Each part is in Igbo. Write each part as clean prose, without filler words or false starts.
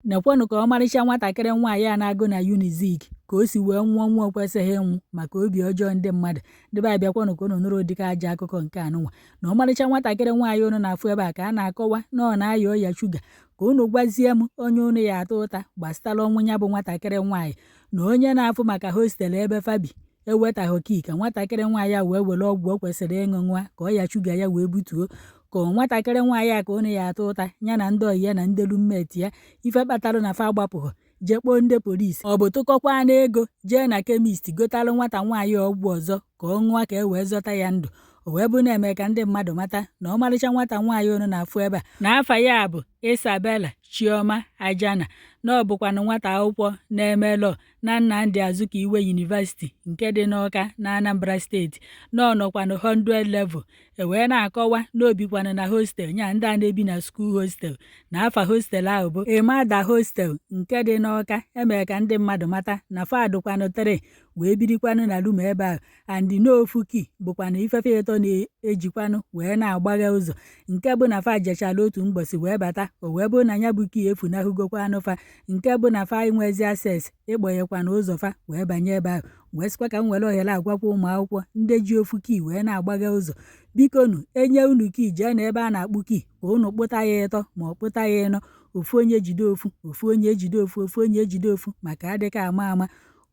nekwanụ ka ọmarịcha nwatakịrị nwaanyị a na-agụ na Unizik ka o si wee nwụọ nwa kwesịghị ịnwụ maka obi ọjọọ ndị mmadụ. Debe abịakwanụ ka unu nụrụ dịka aja akụkọ nke anụnwa na ọmarịcha nwatakịrị nwaanyị unu na-afụ ebe a ka a na-akọwa na ọ na-aya ọya shuga. Ka unu gwazie m onye unu ya atọ ụta gbasatara ọnwụ ya bụ nwatakịrị nwaanyị na onye na-afụ maka hostelụ ebe fabi ewetaghị ki ka nwatakịrị nwaanyị a wee were ọgwụ o kwesịrị ịṅụ nwa ka ọya shuga ya wee butuo. Ka nwatakịrị nwaanyị a ka unu ya atọ ụta ya na ndị ọyị ya na ndị rummeti ya ife kpatara na fa agbapụghị jee kpọọ ndị polisi ọ bụ tụkọkwa na ego jee na kemist gotalụ nwata nwaanyị ọgwụ ọzọ ka ọ ṅụọ ka e wee zọta ya ndụ. O wee bụ na-eme ka ndị mmadụ mata na ọmarịcha nwata nwaanyị unu na-afụ ebe a na afa ya bụ Isabella Chioma Ajana na ọ bụkwanụ nwata akwụkwọ na-eme lọọ na Nnamdi Azikiwe University nke dị n'Awka na Anambra steeti na ọ nọkwanụ 100 level. Wee na-akọwa na obikwanụ na hostel nya ndị a na-ebi na skuul hostel na afa hostel ahụ bụ Emada Hostel nke dị n'Awka. Emere ka ndị mmadụ mata na fadụkwanụ 3 wee birikwanụ na rum ebe ahụ andị n'ofu ki bụkwanụ ifefe ịtọ na-ejikwanụ wee na-agbagha ụzọ nke bụ na fa jechala otu mgbọsị wee bata. O wee bụ na ya bụ ki efunahụgokwanụ fa nke bụ na fa inwezi ases ịkpọghekwana ụzọ fa wee banye ebe ahụ. Wee sịkwa ka m were ohere agwakwa ụmụ akwụkwọ ndị ji ofu ki wee na-agbagha ụzọ, bikonu enye unu ki jee na ebe a na-akpụ ki ka unu kpụta ya ịtọ ma ọ kpụta ya ịnọ, ofu onye jide ofu ofu onye ejide ofu ofu onye ejide ofu maka adịka ama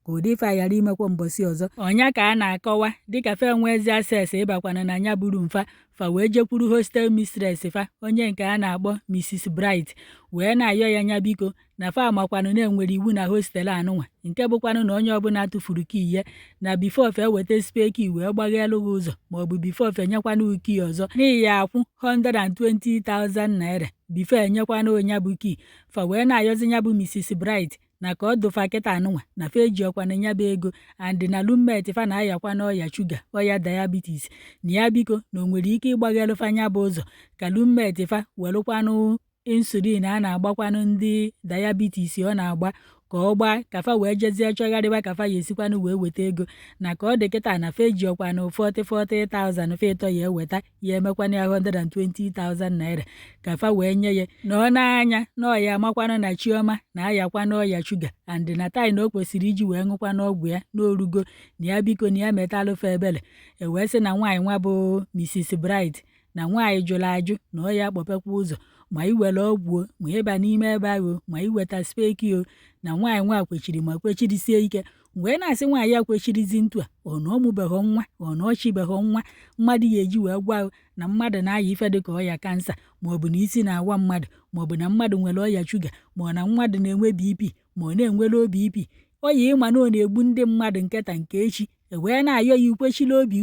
ka ụdị ife a ghara imekwa mbọsị ọzọ. Ọnya ka a na-akọwa dịka fa enwezi ases ịbakwana na nya buru mfa fa wee jekwuru hostel mistress fa onye nke a na-akpọ Mrs. Bright wee na-ayọ ya nya biko na fa makwanụ na-enwere iwu na hostel anụnwa nke bụkwanụ na onye ọbụla tụfuru ki ya na bifo fe weta spe ki wee gbaghelụ gị ụzọ maọbụ bifo fe nyekwanụ ki ọzọ n'ihi ya akwụ 120,000 naira bifo enyekwanụ onye bụ ki. Fa wee na-ayọzi nya bụ Mrs. Bright na ka ọ dụfa kịta anụnwa na fa eji ọkwana nya bụ ego andị na rummeti fa na-ayakwa n'ọya shuga ọya diabetes na ya biko na o nwere ike ịgbaghelụ fa nya bụ ụzọ ka rummeti fa welụkwanụ insulin a na-agbakwanụ ndị diabetes ọ na-agba ka ọ gbaa ka fa wee jezie chọgharịwa ka fa ya esikwanụ wee weta ego na ka ọ dị kịta na fa eji ọkwanụ 40,000 fa ịtọ ya eweta ya emekwana ya 120,000 naira ka fa wee nye ya na ọ na-anya na ọya amakwanụ na Chioma na-ayakwanụ ọya shuga andị na taị na o kwesịrị iji wee ṅụkwanụ ọgwụ ya n'orugo na ya biko na ya metalụfa ebele. Wee sị na nwaanyị nwa bụ Mrs. Bright na nwaanyị jụrụ ajụ na ọ ya kpọpekwa ụzọ ma iwere ọgwụ ma ịba n'ime ebe ahụ ma iweta speki o na nwaanyị nwa kwechiri ma kwechirisie ike. Wee na-asị nwaanyị ya kwechirizi ntụ a ọ na ọmụbeghị nwa ọ na ọchịbeghị nwa mmadụ ya eji wee gwa na mmadụ na-aya ife dị ka ọya kansa maọbụ na isi na-awa mmadụ maọbụ na mmadụ nwere ọya shuga ma na mmadụ na-enwe BP ma ọ na-enwere obi ipi ọya ịma na ọ na-egbu ndị mmadụ nketa nke echi. Wee na-ayọ ya ikwechila obi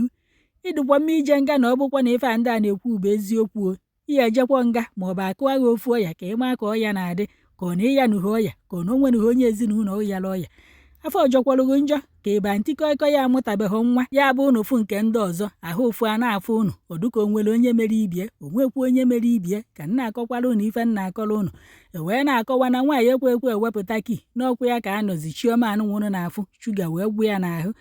ịdụkwa mma ije nga na ọ bụkwa na ife a ndị a na-ekwu bụ eziokwu o ihe ejekwa nga maọbụ akụwa gị ofu ọya ka ịma ka ọya na-adị ka ọ na ịyanụghị ọya ka ọ na onwenụghị onye ezinụlọ ụyala ọya afọ ọjọkwalụgo njọ ka ịba ntịkọịkọ ya amụtabeghị nwa ya bụ ụnụ fụ nke ndị ọzọ ahụ ofu a na-afụ ụnụ ọdụka onwere onye mere ibie onwekwu onye mere ibie ka nna akọkwala ụnụ ife nna akọla ụnụ. Wee na-akọwa na nwaanyị ekwe ewepụta ki n'ọkwa ya ka anọzi Chioma anụnwa ụnụ na-afụ shuga wee gwụ ya n'ahụ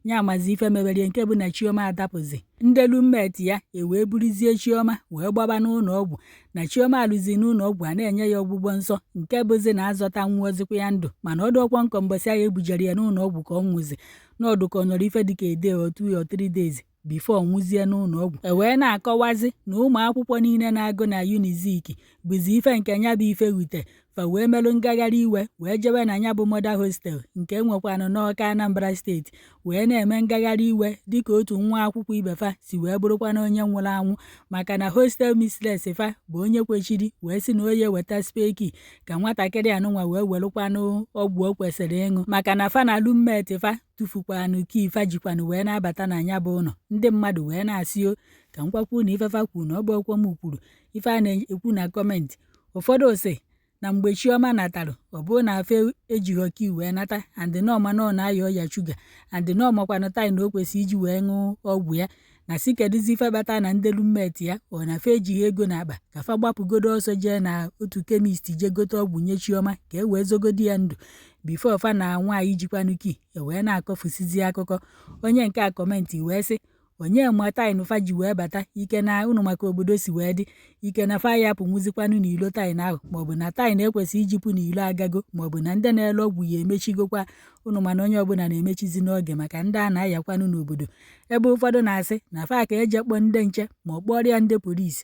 nya amazi ife meberie nke bụ na Chioma adapụzi. Ndị rummeti ya wee burizie Chioma wee gbaba n'ụlọ ọgwụ na Chioma alụzi n'ụlọ ọgwụ a na-enye ya ọgbụgbọ nsọ nke bụzi na azọta nwụọzikwa ya ndụ mana ọdụ ọkwọ nkọ mbọsị ahụ ebujere ya n'ụlọ ọgwụ ka ọ nwụzi n'ọdụ ka ọ nọrọ ife dịka ede 2 or 3 days bifo nwụzie n'ụlọ ọgwụ. Wee na-akọwazi na ụmụ akwụkwọ niile na-agụ na Unizik bụzi ife nke nya bụ ife wute fa wee melụ ngagharị iwe wee jebe na nya bụ Mother Hostel nke nwekwanụ n'Awka Anambra steeti wee na-eme ngagharị iwe dịka otu nwa akwụkwọ ibe fa si wee bụrụkwana onye nwụrụ anwụ maka na hostel mistress fa bụ onye kwechiri wee sị na onye weta speki ka nwatakịrị anụnwa wee welụkwanụ ọgwụ o kwesịrị ịṅụ maka na fa na rummeti fa tụfukwanụ ki fa jikwanụ wee na-abata na nya bụ ụlọ. Ndị mmadụ wee na-asị o ka nkwakwu na ifefa kwuru na ọ bụ ọkwọ m kwuru ife a na-ekwu na kọmentị. Ụfọdụ ose na mgbe Chioma natalụ ọ bụrụ na afe ejighọ ki wee nata andị nọọma nọ na-aya ọya shuga andị nọọmakwanụ taị na o kwesị iji wee ṅụ ọgwụ ya na si kedụzi ife bata na ndị rummeti ya ọ na fe ejighị ego n'akpa ka fa gbapụgodo ọsọ jee na otu kemist jee gote ọgwụ nye Chioma ka e wee zogodi ya ndụ bifo fa na nwaanyị jikwanụ ki wee na-akọfusizi akụkọ. Onye nke a kọmentị wee sị onye ma taịn fa ji wee bata ike na unu maka obodo si wee dị ike na fa ya apụnwụzikwanụ n'ilo taịn ahụ maọbụ na taịn ekwesịghị ijipụ n'ilo agago maọbụ na ndị na-ele ọgwụ ya emechigokwa unu mana onye ọbụla na-emechizi n'oge maka ndị a na-ayakwanụ n'obodo ebe ụfọdụ na-asị na fa ka eje kpọọ ndị nche ma ọ kpọrọ ya ndị polisi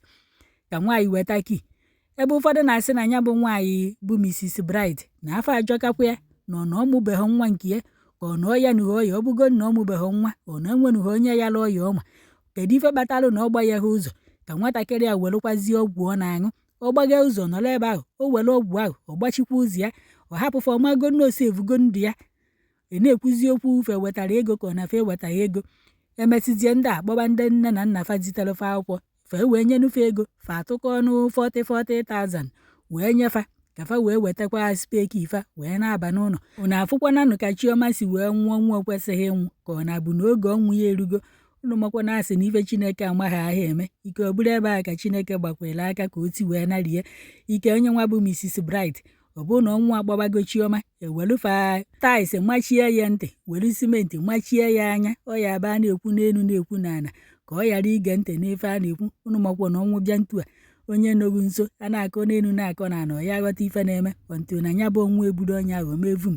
ka nwaanyị weta kii ebe ụfọdụ na-asị na ya bụ nwaanyị bụ Mrs. Bright na afọ ajọkakwa ya na ọ mụbeghị nwa nke ya ka ọ nọọ ya nughe ọya ọ bụgo na ọ mụbeghị nwa ọ na-enwenughe onye ya la ọya ọma kedu ife kpatalụ na ọ gbagheghị ụzọ ka nwatakịrị a welekwazie ọgwụ ọ na-aṅụ ọ gbaghe ụzọ nọrọ ebe ahụ o were ọgwụ ahụ ọ gbachikwa ụzọ ya ọ hapụfe ọmago nnosi evugo ndụ ya na-ekwuzi okwu ufe wetara ego ka ọ na fe wetaghị ego emesizie ndị a kpọba ndị nne na nna fa zitere fa akwụkwọ fe wee nyenufe ego fa atụkọ ọnụ 40,000 wee nyefa ka fa wee wetakwa speki ifa wee na-aba n'ụlọ unu afụkwananụ ka Chioma si wee nwụọ nwa kwesịghị ịnwụ ka ọ na-abụ n'oge ọnwụ ya erugo unu makwa na-asị na ife Chineke amaghị ahịa eme ike ọ bụrụ ebe a ka Chineke gbakwere aka ka o ti wee narie ike onye nwa bụ Mrs. Bright ọ bụrụ na ọnwụ agbabago Chioma ewelufa tais machie ya ntị were simenti machie ya anya ọ ya aba na-ekwu n'elu na-ekwu n'ala ka ọ ghara ige ntị n'ife a na-ekwu unu makwa na ọnwụ bịa ntu a onye nọgu nso a na-akọ n'elu na-akọ na ana ọ ya ghọta ife na-eme ọntụ na ya bụ ọnwụ ebudo onye ahụ mevum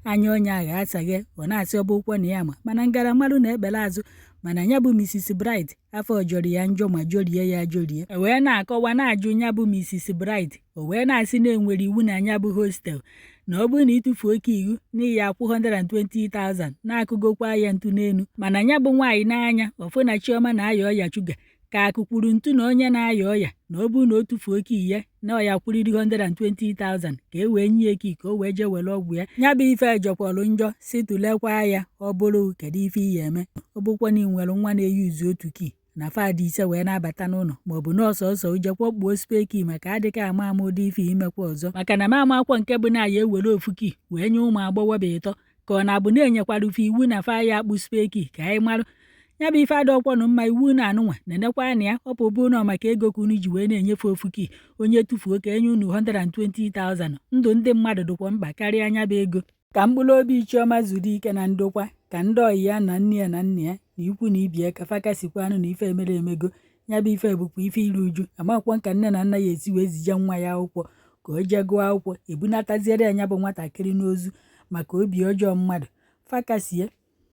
anya onye ahụ asaghị ọ na-asị ọ bụ ụkwọ na ya mana ngara mmadụ na-ekpere azụ mana ya bụ Mrs. Bright afọ jọrọ ya njọ ma jorie ya jorie wee na-akọwa na-ajụ ya bụ Mrs. Bright o wee na-asị na enwere iwu na ya bụ hostel na ọ bụrụ na ịtụfuo oke iwu n'ihi akwụ 120,000 na-akụgokwa ya ntụ n'elu mana ya bụ nwaanyị n'anya ọfụ na Chioma na-aya ọya chuga ka akụkwuru ntụ na onye na-aya ọya na ọ bụrụ na o tufuo oke ihe na ọya kwuriri 120,000 ka e wee nye eki ka o wee jee were ọgwụ ya bụ ife jọkwalụ njọ si tụlekwa ya ọ bụrụ kedu ife iyi eme ọ bụkwa na ị nwere nwa na-eyi uzu otu kii na fadị ise wee na-abata n'ụlọ maọbụ nọọsụ ọsọ ujekwa kpuo speki maka adịka ama ụdị ife imekwa ọzọ maka na m akwụkwọ nke bụ na ya ewere ofu kii wee nye ụmụ agbọghọbịa ịtọ ka ọ na-abụ na-enyekwara ufe iwu na fa ya akpụ speki ka anyị marụ ya bụ ife adọkwanụ mma iwu na-anụnwa na-enekwa na ya ọ bụ na maka ego ka unu ji wee na-enyefe ofu kii onye tufuo ka enye unu 120,000 ndụ ndị mmadụ dịkwa mkpa karịa anya bụ ego ka mkpụrụ obi Chioma zuru ike na ndokwa ka ndị ọyị ya na nne ya na nna ya na ikwu na ibie ka fakasikwanụ na ife emere emego ya bụ ife bụkwa ife iru uju amakwụkwọ nka nne na nna ya esi wee zije nwa ya akwụkwọ ka o jee gụọ akwụkwọ ebunataziere ya bụ nwatakịrị n'ozu maka obi ọjọọ mmadụ fakasie